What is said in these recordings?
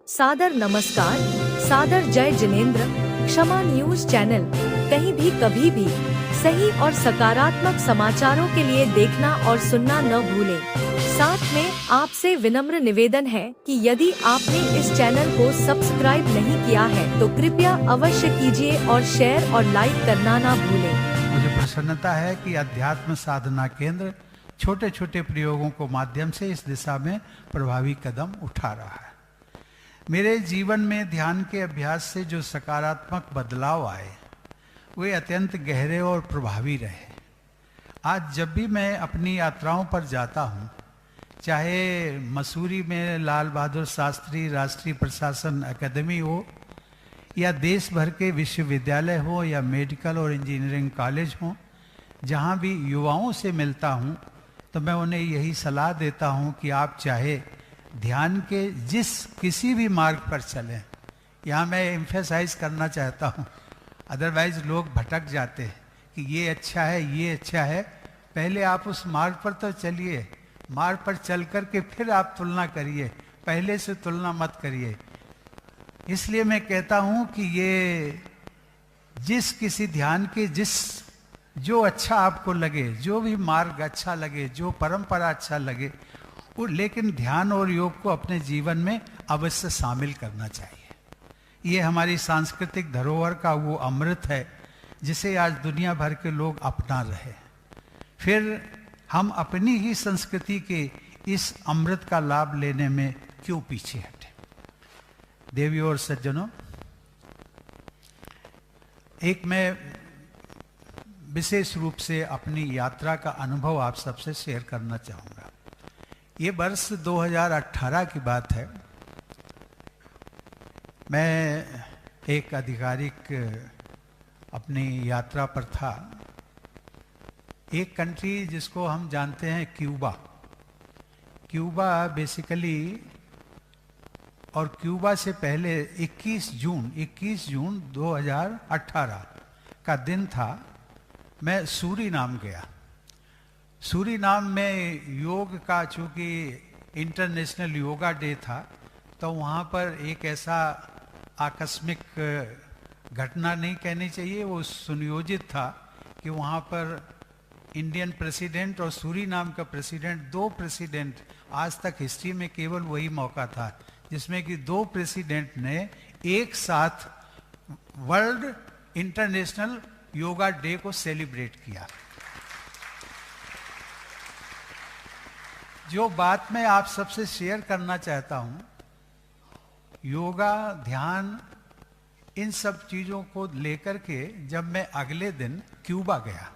सादर नमस्कार, सादर जय जिनेंद्र। क्षमा न्यूज चैनल कहीं भी कभी भी सही और सकारात्मक समाचारों के लिए देखना और सुनना न भूलें। साथ में आपसे विनम्र निवेदन है कि यदि आपने इस चैनल को सब्सक्राइब नहीं किया है तो कृपया अवश्य कीजिए और शेयर और लाइक करना ना भूलें। मुझे प्रसन्नता है कि अध्यात्म साधना केंद्र छोटे छोटे प्रयोगों को माध्यम से इस दिशा में प्रभावी कदम उठा रहा है। मेरे जीवन में ध्यान के अभ्यास से जो सकारात्मक बदलाव आए वे अत्यंत गहरे और प्रभावी रहे। आज जब भी मैं अपनी यात्राओं पर जाता हूँ, चाहे मसूरी में लाल बहादुर शास्त्री राष्ट्रीय प्रशासन अकादमी हो या देश भर के विश्वविद्यालय हो या मेडिकल और इंजीनियरिंग कॉलेज हो, जहाँ भी युवाओं से मिलता हूँ तो मैं उन्हें यही सलाह देता हूँ कि आप चाहे ध्यान के किसी भी मार्ग पर चलें। यहाँ मैं एम्फेसाइज करना चाहता हूँ, अदरवाइज लोग भटक जाते हैं कि ये अच्छा है ये अच्छा है। पहले आप उस मार्ग पर तो चलिए, मार्ग पर चल कर के फिर आप तुलना करिए, पहले से तुलना मत करिए। इसलिए मैं कहता हूँ कि ये किसी ध्यान के जो अच्छा आपको लगे, जो भी मार्ग अच्छा लगे, जो परंपरा अच्छा लगे, वो लेकिन ध्यान और योग को अपने जीवन में अवश्य शामिल करना चाहिए। ये हमारी सांस्कृतिक धरोहर का वो अमृत है जिसे आज दुनिया भर के लोग अपना रहे। फिर हम अपनी ही संस्कृति के इस अमृत का लाभ लेने में क्यों पीछे हटे। देवियों और सज्जनों, एक मैं विशेष रूप से अपनी यात्रा का अनुभव आप सबसे शेयर करना चाहूँगा। ये वर्ष 2018 की बात है। मैं एक आधिकारिक अपनी यात्रा पर था। एक कंट्री जिसको हम जानते हैं क्यूबा। क्यूबा बेसिकली, और क्यूबा से पहले 21 जून 2018 का दिन था, मैं सूरीनाम गया। सूरीनाम में योग का चूँकि इंटरनेशनल योगा डे था, तो वहाँ पर एक ऐसा आकस्मिक घटना नहीं कहनी चाहिए, वो सुनियोजित था कि वहाँ पर इंडियन प्रेसिडेंट और सूरीनाम का प्रेसिडेंट, दो प्रेसिडेंट, आज तक हिस्ट्री में केवल वही मौका था जिसमें कि दो प्रेसिडेंट ने एक साथ वर्ल्ड इंटरनेशनल योगा डे को सेलिब्रेट किया। जो बात मैं आप सबसे शेयर करना चाहता हूं, योगा, ध्यान, इन सब चीजों को लेकर के जब मैं अगले दिन क्यूबा गया,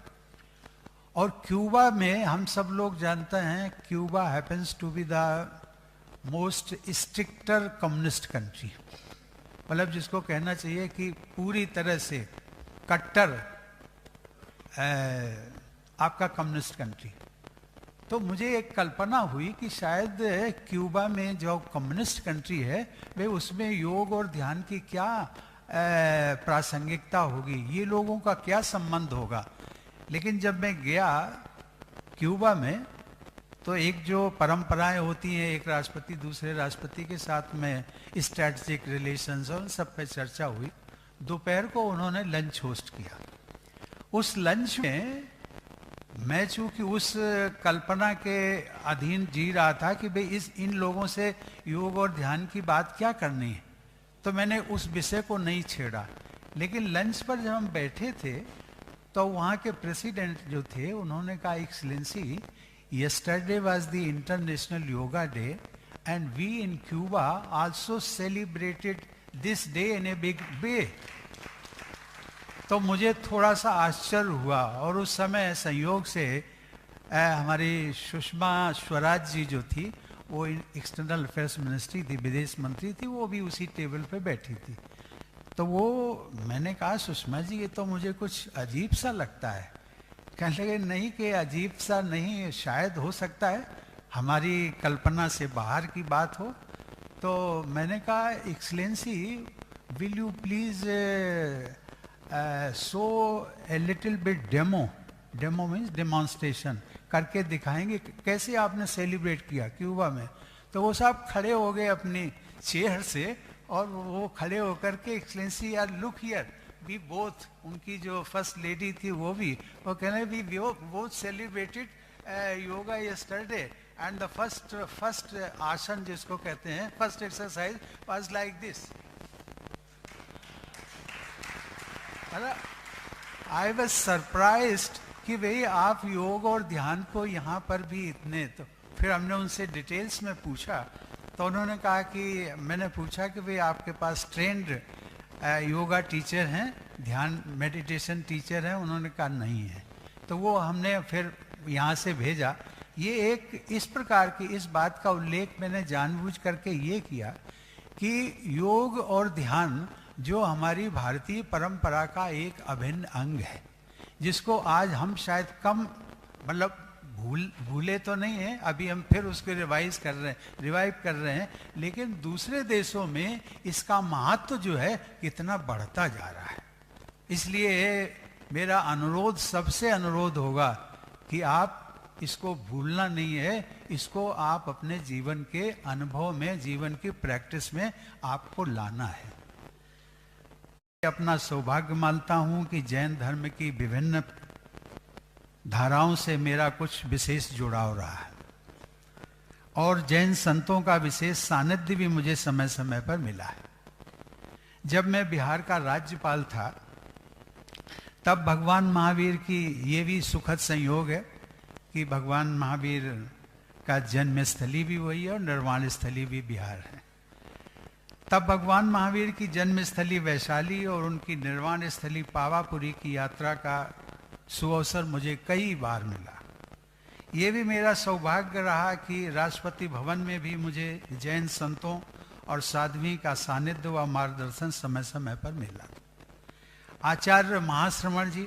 और क्यूबा में हम सब लोग जानते हैं Cuba happens to be the most stricter communist country, मतलब जिसको कहना चाहिए कि पूरी तरह से कट्टर आपका कम्युनिस्ट कंट्री। तो मुझे एक कल्पना हुई कि शायद क्यूबा में जो कम्युनिस्ट कंट्री है वे उसमें योग और ध्यान की क्या प्रासंगिकता होगी, ये लोगों का क्या संबंध होगा। लेकिन जब मैं गया क्यूबा में तो एक जो परंपराएं होती हैं, एक राष्ट्रपति दूसरे राष्ट्रपति के साथ में स्ट्रैटेजिक रिलेशंस और सब पे चर्चा हुई। दोपहर को उन्होंने लंच होस्ट किया। उस लंच में मैं चूंकि उस कल्पना के अधीन जी रहा था कि भाई इन लोगों से योग और ध्यान की बात क्या करनी है, तो मैंने उस विषय को नहीं छेड़ा। लेकिन लंच पर जब हम बैठे थे तो वहाँ के प्रेसिडेंट जो थे उन्होंने कहा, excellency, yesterday was the International Yoga Day and we in Cuba also celebrated this day in a big way। तो मुझे थोड़ा सा आश्चर्य हुआ, और उस समय संयोग से हमारी सुषमा स्वराज जी जो थी, वो एक्सटर्नल अफेयर्स मिनिस्ट्री थी, विदेश मंत्री थी, वो भी उसी टेबल पे बैठी थी। तो वो मैंने कहा, सुषमा जी ये तो मुझे कुछ अजीब सा लगता है। कहने लगे, नहीं कि अजीब सा नहीं, शायद हो सकता है हमारी कल्पना से बाहर की बात हो। तो मैंने कहा, excellency will you please so a little bit demo means demonstration करके दिखाएंगे कैसे आपने सेलिब्रेट किया क्यूबा में। तो वो साहब खड़े हो गए अपनी चेयर से, और वो खड़े होकर के एक्सलेंसी यार लुक हियर वी बोथ, उनकी जो फर्स्ट लेडी थी वो कहने we both celebrated yoga yesterday and the first asan जिसको कहते हैं, first exercise was like this. I was surprised कि भाई आप योग और ध्यान को यहाँ पर भी इतने, तो फिर हमने उनसे डिटेल्स में पूछा तो उन्होंने कहा कि मैंने पूछा कि भाई आपके पास ट्रेंड योगा टीचर हैं, ध्यान मेडिटेशन टीचर हैं? उन्होंने कहा नहीं है। तो वो हमने फिर यहाँ से भेजा। ये एक इस प्रकार की इस बात का उल्लेख मैंने जानबूझ करके ये किया कि योग और ध्यान जो हमारी भारतीय परंपरा का एक अभिन्न अंग है, जिसको आज हम शायद कम मतलब भूले तो नहीं है, अभी हम फिर उसको रिवाइव कर रहे हैं, लेकिन दूसरे देशों में इसका महत्व जो है कितना बढ़ता जा रहा है। इसलिए मेरा अनुरोध, सबसे अनुरोध होगा कि आप इसको भूलना नहीं है, इसको आप अपने जीवन के अनुभव में, जीवन की प्रैक्टिस में आपको लाना है। अपना सौभाग्य मानता हूं कि जैन धर्म की विभिन्न धाराओं से मेरा कुछ विशेष जुड़ाव रहा है और जैन संतों का विशेष सानिध्य भी मुझे समय समय पर मिला है। जब मैं बिहार का राज्यपाल था तब भगवान महावीर की ये भी सुखद संयोग है कि भगवान महावीर का जन्म स्थली भी वही है और निर्वाण स्थली भी बिहार है। तब भगवान महावीर की जन्म स्थली वैशाली और उनकी निर्वाण स्थली पावापुरी की यात्रा का सुअवसर मुझे कई बार मिला। ये भी मेरा सौभाग्य रहा कि राष्ट्रपति भवन में भी मुझे जैन संतों और साध्वी का सानिध्य व मार्गदर्शन समय समय पर मिला। आचार्य महाश्रमण जी,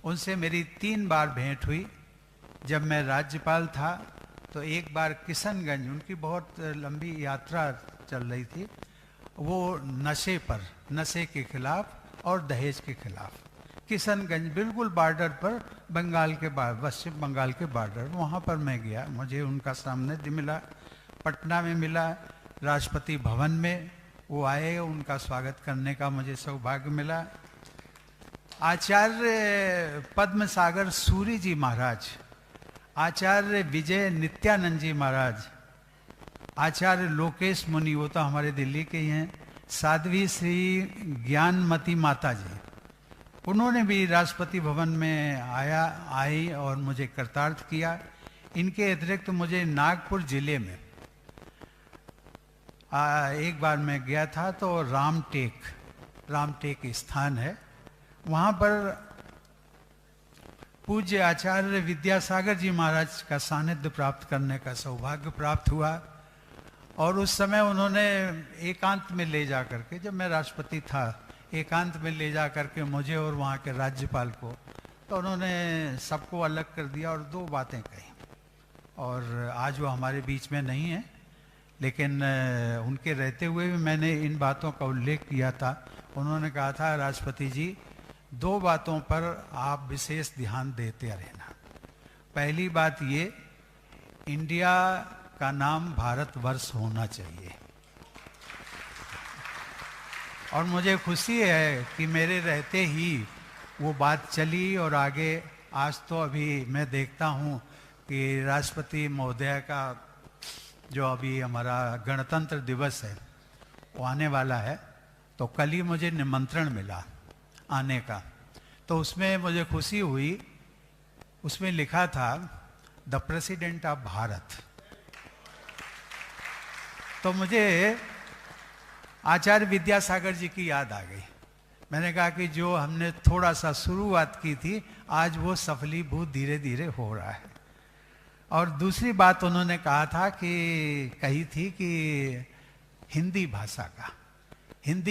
उनसे मेरी 3 बार भेंट हुई। जब मैं राज्यपाल था तो एक बार किशनगंज, उनकी बहुत लंबी यात्रा चल रही थी, वो नशे के खिलाफ और दहेज के खिलाफ, किशनगंज बिल्कुल बॉर्डर पर, पश्चिम बंगाल के बॉर्डर, वहाँ पर मैं गया। मुझे उनका सामने मिला, पटना में मिला, राष्ट्रपति भवन में वो आए, उनका स्वागत करने का मुझे सौभाग्य मिला। आचार्य पद्म सागर सूरी जी महाराज, आचार्य विजय नित्यानंद जी महाराज, आचार्य लोकेश मुनि, वो तो हमारे दिल्ली के ही हैं, साध्वी श्री ज्ञानमती माता जी, उन्होंने भी राष्ट्रपति भवन में आई और मुझे कृतार्थ किया। इनके अतिरिक्त मुझे नागपुर जिले में एक बार मैं गया था तो रामटेक स्थान है, वहाँ पर पूज्य आचार्य विद्यासागर जी महाराज का सानिध्य प्राप्त करने का सौभाग्य प्राप्त हुआ। और उस समय उन्होंने एकांत में ले जा करके, जब मैं राष्ट्रपति था, एकांत में ले जा करके मुझे और वहाँ के राज्यपाल को, तो उन्होंने सबको अलग कर दिया और 2 बातें कही। और आज वो हमारे बीच में नहीं है, लेकिन उनके रहते हुए भी मैंने इन बातों का उल्लेख किया था। उन्होंने कहा था, राष्ट्रपति जी 2 बातों पर आप विशेष ध्यान देते रहना। पहली बात ये, इंडिया का नाम भारतवर्ष होना चाहिए। और मुझे खुशी है कि मेरे रहते ही वो बात चली और आगे आज तो अभी मैं देखता हूँ कि राष्ट्रपति महोदय का जो अभी हमारा गणतंत्र दिवस है वो आने वाला है, तो कल ही मुझे निमंत्रण मिला आने का। तो उसमें मुझे खुशी हुई, उसमें लिखा था द प्रेसिडेंट ऑफ भारत। तो मुझे आचार्य विद्यासागर जी की याद आ गई। मैंने कहा कि जो हमने थोड़ा सा शुरुआत की थी, आज वो सफलीभूत धीरे धीरे हो रहा है। और दूसरी बात उन्होंने कही थी कि हिंदी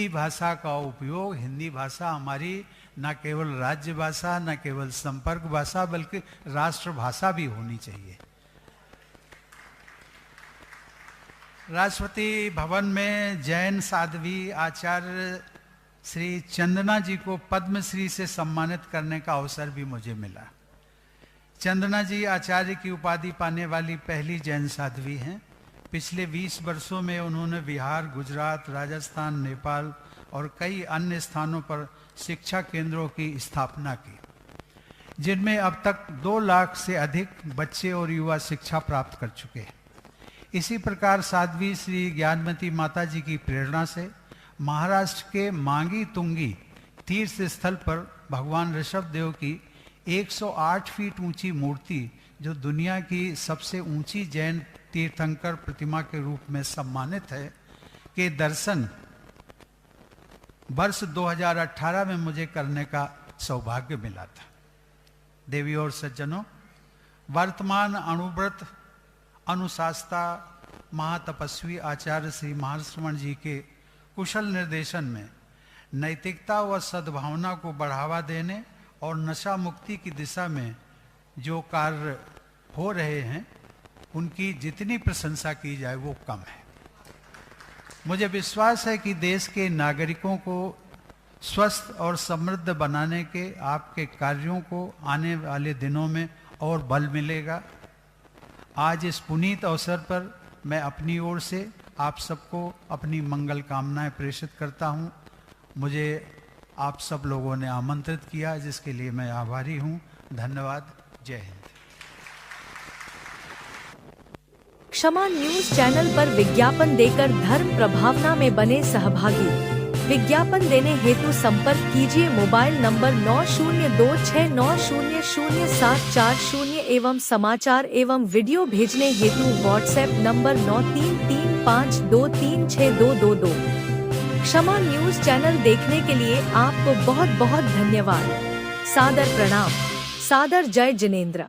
भाषा का उपयोग, हिंदी भाषा हमारी न केवल राज्य भाषा, न केवल संपर्क भाषा, बल्कि राष्ट्र भाषा भी होनी चाहिए। राष्ट्रपति भवन में जैन साध्वी आचार्य श्री चंदना जी को पद्मश्री से सम्मानित करने का अवसर भी मुझे मिला। चंदना जी आचार्य की उपाधि पाने वाली पहली जैन साध्वी हैं। पिछले 20 वर्षों में उन्होंने बिहार, गुजरात, राजस्थान, नेपाल और कई अन्य स्थानों पर शिक्षा केंद्रों की स्थापना की, जिनमें अब तक 2 लाख से अधिक बच्चे और युवा शिक्षा प्राप्त कर चुके हैं। इसी प्रकार साध्वी श्री ज्ञानमती माता जी की प्रेरणा से महाराष्ट्र के मांगी तुंगी तीर्थ स्थल पर भगवान ऋषभ देव की 108 फीट ऊंची मूर्ति, जो दुनिया की सबसे ऊंची जैन तीर्थंकर प्रतिमा के रूप में सम्मानित है, के दर्शन वर्ष 2018 में मुझे करने का सौभाग्य मिला था। देवी और सज्जनों, वर्तमान अणुव्रत अनुशास्ता महातपस्वी आचार्य श्री महाश्रवण जी के कुशल निर्देशन में नैतिकता व सद्भावना को बढ़ावा देने और नशा मुक्ति की दिशा में जो कार्य हो रहे हैं, उनकी जितनी प्रशंसा की जाए वो कम है। मुझे विश्वास है कि देश के नागरिकों को स्वस्थ और समृद्ध बनाने के आपके कार्यों को आने वाले दिनों में और बल मिलेगा। आज इस पुनीत अवसर पर मैं अपनी ओर से आप सबको अपनी मंगल कामनाएं प्रेषित करता हूं। मुझे आप सब लोगों ने आमंत्रित किया, जिसके लिए मैं आभारी हूं। धन्यवाद। जय हिंद। क्षमा न्यूज चैनल पर विज्ञापन देकर धर्म प्रभावना में बने सहभागी। विज्ञापन देने हेतु संपर्क कीजिए मोबाइल नंबर 9026900740 एवं समाचार एवं वीडियो भेजने हेतु व्हाट्सएप नंबर 9335236222। क्षमा न्यूज चैनल देखने के लिए आपको बहुत बहुत धन्यवाद। सादर प्रणाम। सादर जय जिनेंद्र।